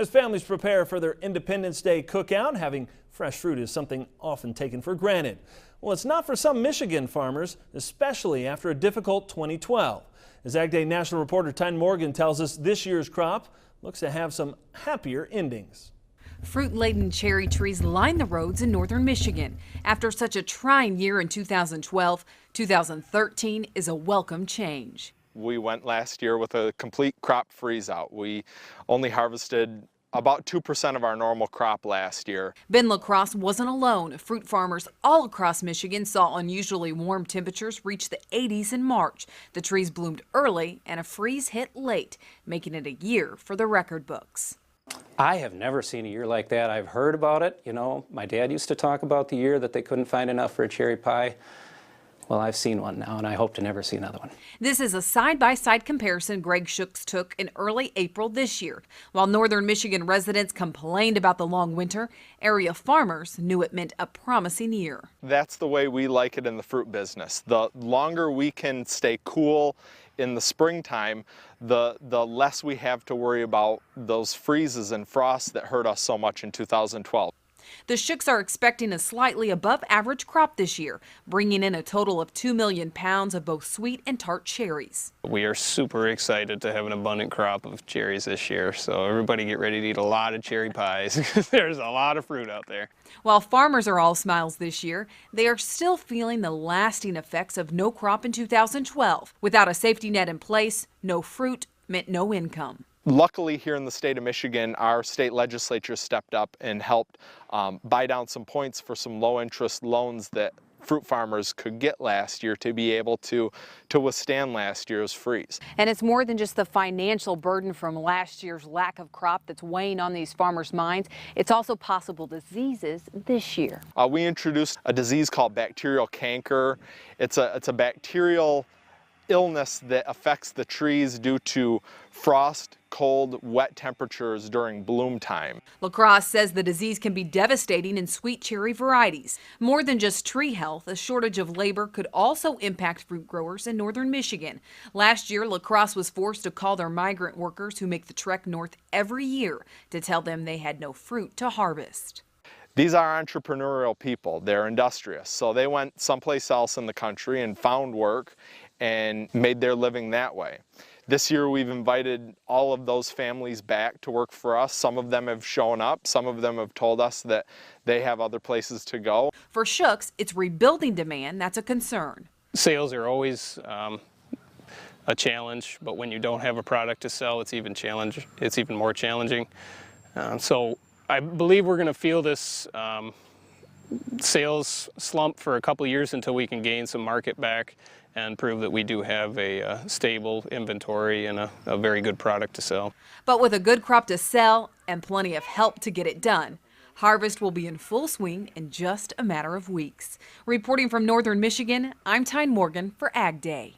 As families prepare for their Independence Day cookout, having fresh fruit is something often taken for granted. Well, it's not for some Michigan farmers, especially after a difficult 2012. As AgDay national reporter Tyne Morgan tells us, this year's crop looks to have some happier endings. Fruit-laden cherry trees line the roads in northern Michigan. After such a trying year in 2012, 2013 is a welcome change. We went last year with a complete crop freeze out. We only harvested about 2% of our normal crop last year. Ben LaCrosse wasn't alone. Fruit farmers all across Michigan saw unusually warm temperatures reach the 80s in March. The trees bloomed early and a freeze hit late, making it a year for the record books. I have never seen a year like that. I've heard about it. You know, my dad used to talk about the year that they couldn't find enough for a cherry pie. Well, I've seen one now, and I hope to never see another one. This is a side-by-side comparison Greg Schooks took in early April this year. While northern Michigan residents complained about the long winter, area farmers knew it meant a promising year. That's the way we like it in the fruit business. The longer we can stay cool in the springtime, the less we have to worry about those freezes and frosts that hurt us so much in 2012. The Schooks are expecting a slightly above average crop this year, bringing in a total of 2 million pounds of both sweet and tart cherries. We are super excited to have an abundant crop of cherries this year, so everybody get ready to eat a lot of cherry pies because there's a lot of fruit out there. While farmers are all smiles this year, they are still feeling the lasting effects of no crop in 2012. Without a safety net in place, no fruit meant no income. Luckily, here in the state of Michigan, our state legislature stepped up and helped buy down some points for some low-interest loans that fruit farmers could get last year to be able to withstand last year's freeze. And it's more than just the financial burden from last year's lack of crop that's weighing on these farmers' minds. It's also possible diseases this year. We introduced a disease called bacterial canker. It's a bacterial illness that affects the trees due to frost, cold, wet temperatures during bloom time. LaCrosse says the disease can be devastating in sweet cherry varieties. More than just tree health, a shortage of labor could also impact fruit growers in northern Michigan. Last year, LaCrosse was forced to call their migrant workers who make the trek north every year to tell them they had no fruit to harvest. These are entrepreneurial people. They're industrious. So they went someplace else in the country and found work and made their living that way. This year we've invited all of those families back to work for us. Some of them have shown up. Some of them have told us that they have other places to go. For Schooks, it's rebuilding demand that's a concern. Sales are always a challenge, but when you don't have a product to sell, it's even more challenging. So I believe we're going to feel this sales slump for a couple years until we can gain some market back and prove that we do have a stable inventory and a very good product to sell. But with a good crop to sell and plenty of help to get it done, harvest will be in full swing in just a matter of weeks. Reporting from northern Michigan, I'm Tyne Morgan for AgDay.